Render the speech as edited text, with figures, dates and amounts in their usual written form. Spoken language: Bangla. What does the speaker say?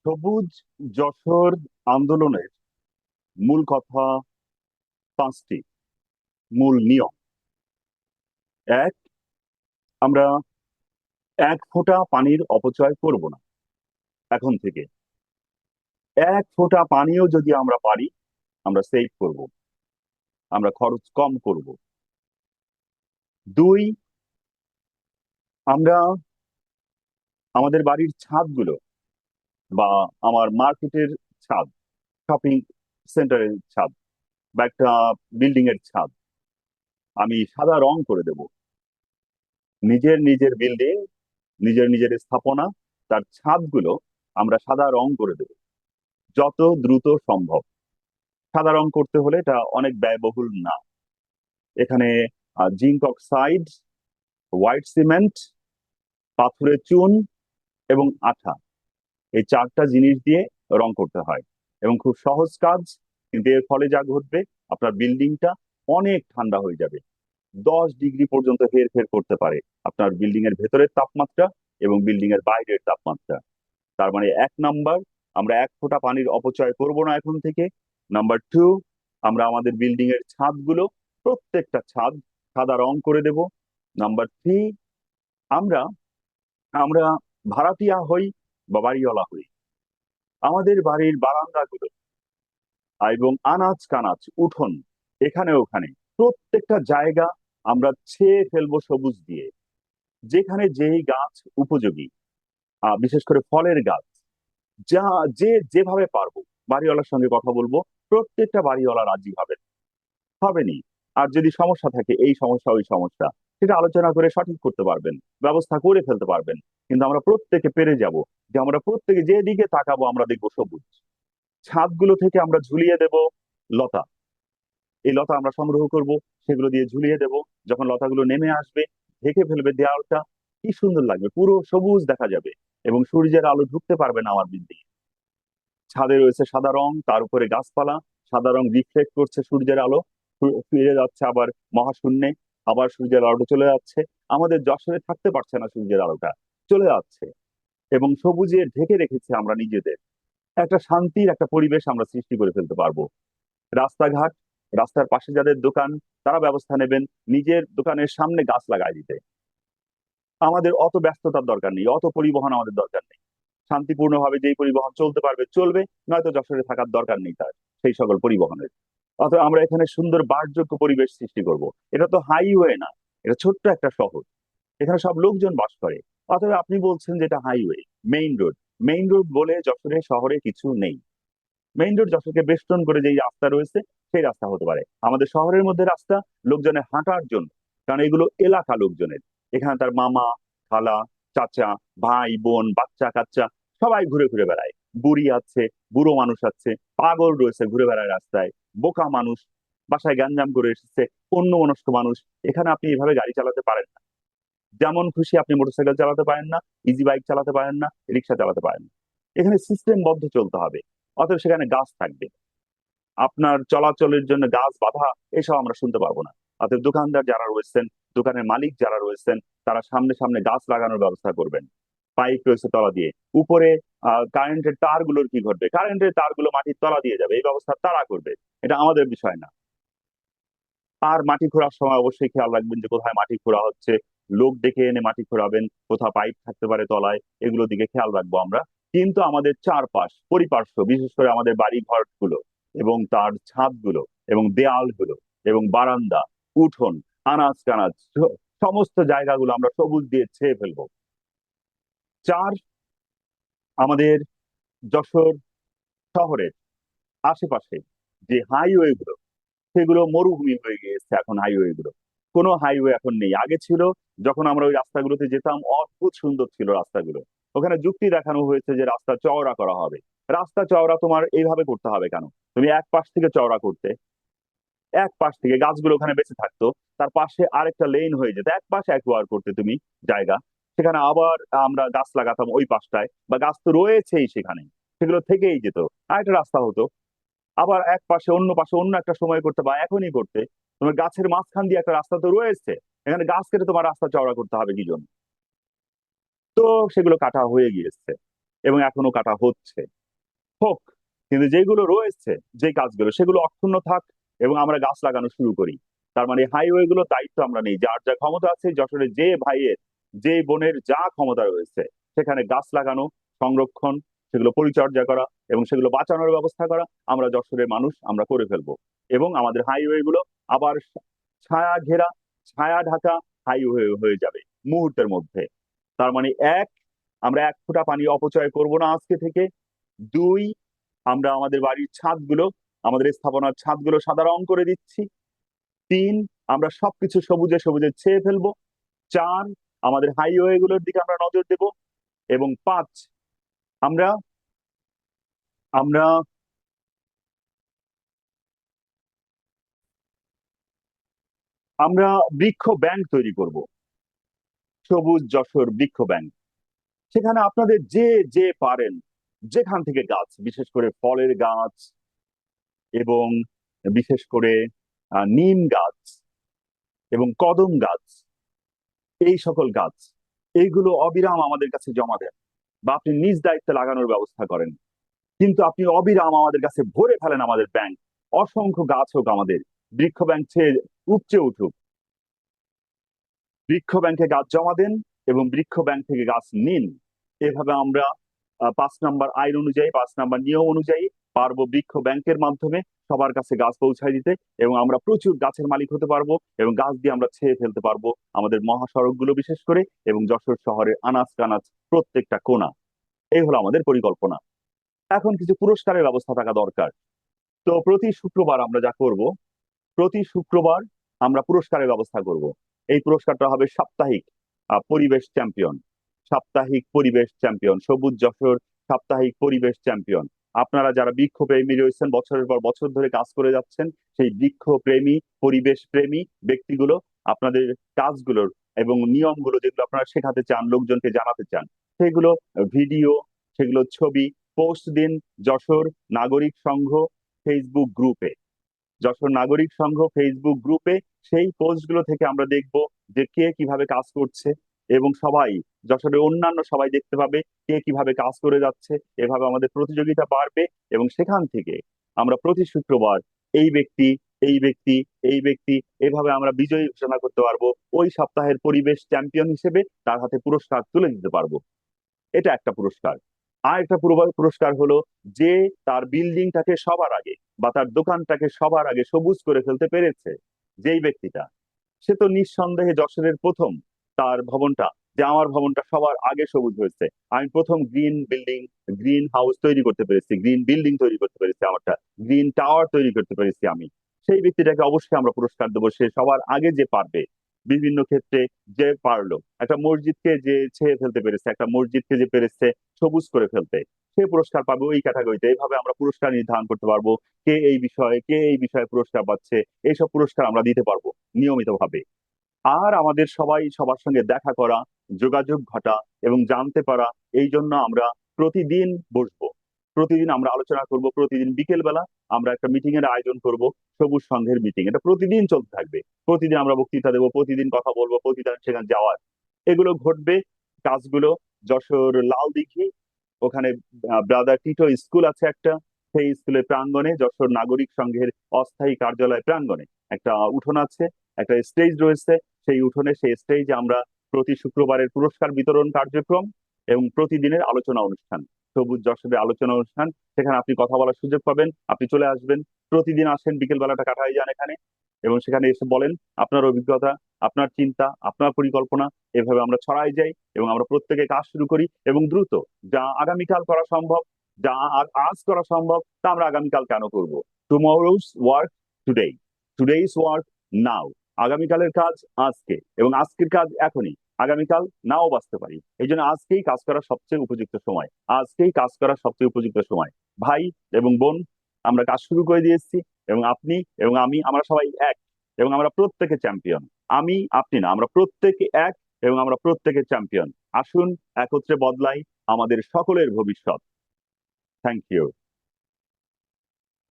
সবুজ যশোর আন্দোলনের মূল কথা পাঁচটি মূল নিয়ম। এক, আমরা এক ফোঁটা পানির অপচয় করব না। এখন থেকে এক ফোঁটা পানিও যদি আমরা পারি, আমরা সেভ করব, আমরা খরচ কম করব। দুই, আমরা আমাদের বাড়ির ছাদগুলো বা আমার মার্কেটের ছাদ, শপিং সেন্টারের ছাদ বা একটা বিল্ডিং এর ছাদ আমি সাদা রং করে দেব। নিজের নিজের বিল্ডিং, নিজের নিজের স্থাপনা, তার ছাদগুলো আমরা সাদা রং করে দেব যত দ্রুত সম্ভব। সাদা রং করতে হলে এটা অনেক ব্যয়বহুল না। এখানে জিঙ্ক অক্সাইড, হোয়াইট সিমেন্ট, পাথুরে চুন এবং আঠা, এই চারটা জিনিস দিয়ে রং করতে হয় এবং খুব সহজ কাজ। কিন্তু এর ফলে যা ঘটবে, আপনার বিল্ডিংটা অনেক ঠান্ডা হয়ে যাবে। 10 ডিগ্রি পর্যন্ত হেরফের করতে পারে আপনার বিল্ডিং এর ভেতরের তাপমাত্রা এবং বিল্ডিং এর বাইরের তাপমাত্রা। তার মানে 1 নাম্বার, আমরা এক ফোঁটা পানির অপচয় করব না এখন থেকে। নাম্বার টু, আমরা আমাদের বিল্ডিং এর ছাদগুলো, প্রত্যেকটা ছাদ সাদা রং করে দেব। নাম্বার থ্রি, আমরা আমরা ভাড়াটিয়া হই বা বাড়িওয়ালা হই, আমাদের বাড়ির বারান্দাগুলো এবং আনাচ কানাচ উঠোন, এখানে ওখানে প্রত্যেকটা জায়গা আমরা ছেয়ে ফেলবো সবুজ দিয়ে। যেখানে যেই গাছ উপযোগী, বিশেষ করে ফলের গাছ, যা যে যেভাবে পারবো বাড়িওয়ালার সঙ্গে কথা বলবো। প্রত্যেকটা বাড়িওয়ালা রাজি হবেনি। আর যদি সমস্যা থাকে, এই সমস্যা ওই সমস্যা, সেটা আলোচনা করে সঠিক করতে পারবেন, ব্যবস্থা করে ফেলতে পারবেন। কিন্তু আমরা প্রত্যেকে পেরে যাব যে আমরা প্রত্যেকে যেদিকে তাকাবো আমরা দেখবো সবুজ। ছাদগুলো থেকে আমরা ঝুলিয়ে দেব লতা। এই লতা আমরা সংগ্রহ করব, সেগুলো দিয়ে ঝুলিয়ে দেব। যখন লতাগুলো নেমে আসবে, ঢেকে ফেলবে দেয়ালটা, কি সুন্দর লাগবে, পুরো সবুজ দেখা যাবে এবং সূর্যের আলো ঢুকতে পারবে না আমার বিল্ডিং। ছাদে রয়েছে সাদা রং, তার উপরে গাছপালা, সাদা রং রিফ্লেক্ট করছে সূর্যের আলো, ফিরে যাচ্ছে আবার মহাশূন্যে, আবার সূর্যের আলোটা চলে যাচ্ছে। আমাদের যশোরে থাকতে পারছে না সূর্যের আলোটা, চলে যাচ্ছে। এবং সবুজে ঢেকে রেখেছে আমরা নিজেদের, একটা শান্তির একটা পরিবেশ আমরা সৃষ্টি করে ফেলতে পারবো। রাস্তাঘাট, রাস্তার পাশে যাদের দোকান, তারা ব্যবস্থা নেবেন নিজের দোকানের সামনে গাছ লাগাই দিতে। আমাদের অত ব্যস্ততার দরকার নেই, অত পরিবহন আমাদের দরকার নেই। শান্তিপূর্ণভাবে যেই পরিবহন চলতে পারবে চলবে, নয়তো যশোরে থাকার দরকার নেই তার সেই সকল পরিবহনের। অথবা আমরা এখানে সুন্দর বাসযোগ্য পরিবেশ সৃষ্টি করব। এটা তো হাইওয়ে না, এটা ছোট্ট একটা শহর, এখানে সব লোকজন বাস করে। অথবা আপনি বলছেন যে এটা highway, main road. Main road বলে যশোরে শহরে কিছু নেই। মেইন রোড যশোরকে বেষ্টন করে যেই রাস্তা রয়েছে, সেই রাস্তা হতে পারে আমাদের শহরের মধ্যে রাস্তা লোকজনের হাঁটার জন্য, কারণ এগুলো এলাকা লোকজনের। এখানে তার মামা, খালা, চাচা, ভাই বোন, বাচ্চা কাচ্চা সবাই ঘুরে ঘুরে বেড়ায়। বুড়ি আছে, বুড়ো মানুষ আছে, পাগল রয়েছে ঘুরে বেড়ায় রাস্তায়, বোকা মানুষ বাসায় গ্যাঞ্জাম করে এসেছে, অন্য মনস্ক মানুষ। এখানে আপনি এভাবে গাড়ি চালাতে পারেন না। যেমন খুশি আপনি মোটরসাইকেল চালাতে পারেন না, ইজি বাইক চালাতে পারেন না, রিক্সা চালাতে পারেন না। এখানে সিস্টেম বদ্ধ চলতে হবে। অতএব সেখানে গাছ থাকবে, আপনার চলাচলের জন্য গাছ বাধা, এসব আমরা শুনতে পারবো না। অতএব দোকানদার যারা রয়েছেন, দোকানের মালিক যারা রয়েছেন, তারা সামনে সামনে গাছ লাগানোর ব্যবস্থা করবেন। পাইপ রয়েছে তলা দিয়ে, উপরে কারেন্টের তারগুলোর কি ঘটবে, কারেন্টের তারগুলো মাটির তলা দিয়ে যাবে, এই ব্যবস্থা তারা করবে। এটা আমাদের বিষয় না। আর মাটি খোঁড়ার সময় অবশ্যই খেয়াল রাখবেন যে কোথায় মাটি খোঁড়া হচ্ছে, লোক ডেকে এনে মাটি খোঁড়াবেন, কোথাও পাইপ থাকতে পারে তলায়, এগুলো দিকে খেয়াল রাখবো আমরা। কিন্তু আমাদের চারপাশ পরিপার্শ্ব, বিশেষ করে আমাদের বাড়ি ঘরগুলো এবং তার ছাদগুলো এবং দেয়ালগুলো এবং বারান্দা, উঠোন, আনাজ কানাজ, সমস্ত জায়গাগুলো আমরা সবুজ দিয়ে ছেয়ে ফেলবো। চার, আমাদের যশোর শহরের আশেপাশে যে হাইওয়ে গুলো, সেগুলো মরুভূমি হয়ে গিয়েছে এখন হাইওয়ে গুলো। কোনো হাইওয়ে এখন নেই, আগে ছিল। যখন আমরা ওই রাস্তাগুলোতে যেতাম, অদ্ভুত সুন্দর ছিল রাস্তাগুলো। ওখানে যুক্তি দেখানো হয়েছে যে রাস্তা চওড়া করা হবে। রাস্তা চওড়া তোমার এইভাবে করতে হবে কেন? তুমি এক পাশ থেকে চওড়া করতে, এক পাশ থেকে গাছগুলো ওখানে বেঁচে থাকতো, তার পাশে আরেকটা লেন হয়ে যেত, এক পাশে একবার করতে তুমি জায়গা, সেখানে আবার আমরা গাছ লাগাতাম ওই পাশটায়, বা গাছ তো রয়েছেই সেখানে, সেগুলো থেকেই যেত, আরেকটা রাস্তা হতো। আবার এক পাশে অন্য পাশে অন্য একটা সময় করতে বা এখনই করতে। তোমার গাছের মাঝখান দিয়ে একটা রাস্তা তো রয়েছে, এখানে গাছ কেটে তোমার রাস্তা চওড়া করতে হবে কি জন্য? তো সেগুলো কাটা হয়ে গিয়েছে। এবং এখনো কাটা হচ্ছে, হোক। কিন্তু যেগুলো রয়েছে, যে কাজগুলো, সেগুলো অক্ষুণ্ণ থাক এবং আমরা গাছ লাগানো শুরু করি। তার মানে হাইওয়ে গুলো দায়িত্ব আমরা নেই, যার যা ক্ষমতা আছে, যশোরে যে ভাইয়ের যে বোনের যা ক্ষমতা রয়েছে, সেখানে গাছ লাগানো, সংরক্ষণ, সেগুলো পরিচর্যা করা এবং সেগুলো বাঁচানোর ব্যবস্থা করা আমরা যশোরের মানুষ আমরা করে ফেলবো। এবং আমাদের হাইওয়ে গুলো আবার ছায়া ঘেরা, ছায়া ঢাকা হাইওয়ে হয়ে যাবে মুহূর্তের মধ্যে। তার মানে এক, আমরা এক ফোঁটা পানি অপচয় করব না আজকে থেকে। দুই, আমরা আমাদের বাড়ির ছাদগুলো, আমাদের স্থাপনার ছাদগুলো সাদা রং করে দিচ্ছি। তিন, আমরা সবকিছু সবুজে সবুজে ছেয়ে ফেলবো। চার, আমাদের হাইওয়ে গুলোর দিকে আমরা নজর দেব। এবং পাঁচ, আমরা আমরা আমরা বৃক্ষ ব্যাংক তৈরি করব, সবুজ যশোর বৃক্ষ ব্যাংক। সেখানে আপনাদের যে যে পারেন, যেখান থেকে গাছ, বিশেষ করে ফলের গাছ এবং বিশেষ করে নিম গাছ এবং কদম গাছ, এই সকল গাছ, এইগুলো অবিরাম আমাদের কাছে জমা দেন বা আপনি নিজ দায়িত্বে লাগানোর ব্যবস্থা করেন। কিন্তু আপনি অবিরাম আমাদের কাছে ভরে ফেলেন আমাদের ব্যাংক। অসংখ্য গাছ হোক আমাদের, বৃক্ষ ব্যাংক ছেয়ে উপচে উঠুক। বৃক্ষ ব্যাংকে গাছ জমা দেন এবং বৃক্ষ ব্যাংক থেকে গাছ নিন। এভাবে আমরা 5 নম্বর আইন অনুযায়ী, 5 নম্বর নিয়ম অনুযায়ী পারবো বৃক্ষ ব্যাংকের মাধ্যমে সবার কাছে গাছ পৌঁছায় দিতে। এবং আমরা প্রচুর গাছের মালিক হতে পারবো এবং গাছ দিয়ে আমরা ছেয়ে ফেলতে পারবো আমাদের মহাসড়ক গুলো বিশেষ করে, এবং যশোর শহরের আনাচ কানাচ প্রত্যেকটা কোণা। এই হলো আমাদের পরিকল্পনা। এখন কিছু পুরস্কারের ব্যবস্থা থাকা দরকার। তো প্রতি শুক্রবার আমরা যা করব, প্রতি শুক্রবার আমরা পুরস্কারের ব্যবস্থা করব। এই পুরস্কারটা হবে সাপ্তাহিক পরিবেশ চ্যাম্পিয়ন, সাপ্তাহিক পরিবেশ চ্যাম্পিয়ন, সবুজ যশোর সাপ্তাহিক পরিবেশ চ্যাম্পিয়ন। আপনারা যারা বৃক্ষ প্রেমী রয়েছেন, বছরের পর বছর ধরে কাজ করে যাচ্ছেন, সেই বৃক্ষ প্রেমী, পরিবেশ প্রেমী ব্যক্তিগুলো আপনাদের কাজগুলোর এবং নিয়মগুলো যেগুলো আপনারা শেখাতে চান, লোকজনকে জানাতে চান, সেগুলো ভিডিও, সেগুলো ছবি পোস্ট দিন যশোর নাগরিক সংঘ ফেসবুক গ্রুপে। যশোর নাগরিক সংঘ ফেসবুক গ্রুপে সেই পোস্টগুলো থেকে আমরা দেখব যে কে কিভাবে কাজ করছে, এবং সবাই, যশোরের অন্যান্য সবাই দেখতে পাবে কে কিভাবে কাজ করে যাচ্ছে। এভাবে আমাদের প্রতিযোগিতা বাড়বে এবং সেখান থেকে আমরা প্রতি শুক্রবার এই ব্যক্তি, এই ব্যক্তি, এই ব্যক্তি, এভাবে আমরা বিজয়ী ঘোষণা করতে পারবো। ওই সপ্তাহের পরিবেশ চ্যাম্পিয়ন হিসেবে তার হাতে পুরস্কার তুলে দিতে পারবো। এটা একটা পুরস্কার। আর একটা পুরস্কার হলো, যে তার বিল্ডিংটাকে সবার আগে বা তার দোকানটাকে সবার আগে সবুজ করে ফেলতে পেরেছে, যেই ব্যক্তিটা, সে তো নিঃসন্দেহে যশোরের প্রথম। তার ভবনটা, যে আমার ভবনটা সবার আগে সবুজ হয়েছে, আমি প্রথম গ্রিন বিল্ডিং, গ্রিন হাউস তৈরি করতে পেরেছি, গ্রিন বিল্ডিং তৈরি করতে পেরেছি, আমারটা গ্রিন টাওয়ার তৈরি করতে পেরেছি আমি, সেই ব্যক্তিটাকে অবশ্যই আমরা পুরস্কার দেবো। সে সবার আগে যে পারবে বিভিন্ন ক্ষেত্রে, যে পারলো, একটা মসজিদকে যে ছেয়ে ফেলতে পেরেছে, একটা মসজিদকে যে পেরেছে সবুজ করে ফেলতে, সে পুরস্কার পাবে ওই ক্যাটাগরিতে। এইভাবে আমরা পুরস্কার নির্ধারণ করতে পারবো, কে এই বিষয়ে পুরস্কার পাচ্ছে। এইসব পুরস্কার আমরা দিতে পারবো নিয়মিত ভাবে। আর আমাদের সবাই সবার সঙ্গে দেখা করা, যোগাযোগ ঘটা এবং জানতে পারা, এই জন্য আমরা প্রতিদিন বসবো, প্রতিদিন আমরা আলোচনা করব, প্রতিদিন বিকেল বেলা আমরা একটা মিটিং এর আয়োজন করব, সবুজ সংঘের মিটিং। এটা প্রতিদিন চলতে থাকবে, প্রতিদিন আমরা বক্তৃতা দেবো, প্রতিদিন কথা বলবো, প্রতিদিন সেখানে যাওয়ার, এগুলো ঘটবে কাজগুলো। যশোর লাল দিঘি, ওখানে ব্রাদার টিটো স্কুল আছে একটা, সেই স্কুলের প্রাঙ্গণে, যশোর নাগরিক সংঘের অস্থায়ী কার্যালয় প্রাঙ্গণে একটা উঠোন আছে, একটা স্টেজ রয়েছে। সেই উঠোনে, সেই স্টেজে আমরা প্রতি শুক্রবারের পুরস্কার বিতরণ কার্যক্রম এবং প্রতিদিনের আলোচনা অনুষ্ঠান, সবুজ যশোরের আলোচনা অনুষ্ঠান, সেখানে আপনি কথা বলার সুযোগ পাবেন। আপনি চলে আসবেন, প্রতিদিন আসেন, বিকেল বেলাটা কাটাই যান এখানে, এবং সেখানে এসে বলেন আপনার অভিজ্ঞতা, আপনার চিন্তা, আপনার পরিকল্পনা। এভাবে আমরা ছড়াই যাই এবং আমরা প্রত্যেকে কাজ শুরু করি এবং দ্রুত। যা আগামীকাল করা সম্ভব, যা আজ করা সম্ভব, তা আমরা আগামীকাল কেন করব? Tomorrow's work today, today's work নাও। আগামীকালের কাজ আজকে এবং আজকের কাজ এখনই, আগামীকাল নাও বাঁচতে পারি। এই জন্য আজকেই কাজ করার সবচেয়ে উপযুক্ত সময়, আজকেই কাজ করার সবচেয়ে উপযুক্ত সময়। ভাই এবং বোন, আমরা কাজ শুরু করে দিয়েছি, এবং আপনি এবং আমি, আমরা সবাই এক, এবং আমরা প্রত্যেকে চ্যাম্পিয়ন। আমি আপনি না, আমরা প্রত্যেকে এক, এবং আমরা প্রত্যেকে চ্যাম্পিয়ন। আসুন একত্রে বদলাই আমাদের সকলের ভবিষ্যৎ। Thank you.